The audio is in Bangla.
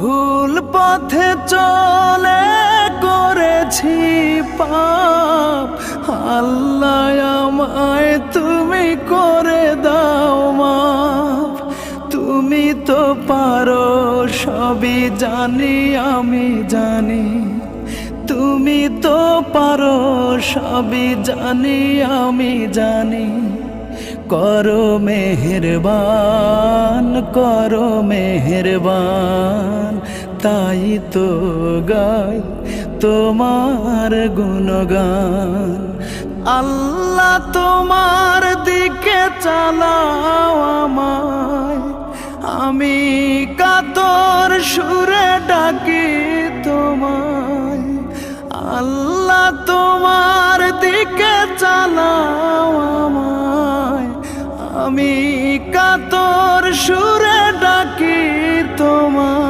ভুল পথে চলে করেছি পাপ, আল্লাহ আমায় তুমি করে দাও মাফ। তুমি তো পারো সবই জানি আমি জানি, তুমি তো পারো সবই জানি আমি জানি। করো মেহেরবান, করো মেহেরবান, তাই তো গাই তোমার গুণগান। আল্লাহ তোমার দিকে চালাও আমায়, আমি কাতর সুরে ডাকি তোমায়। আল্লাহ তোমার দিকে চালাও আমায়, আমি কাতর সুরে ডাকি তোমায়।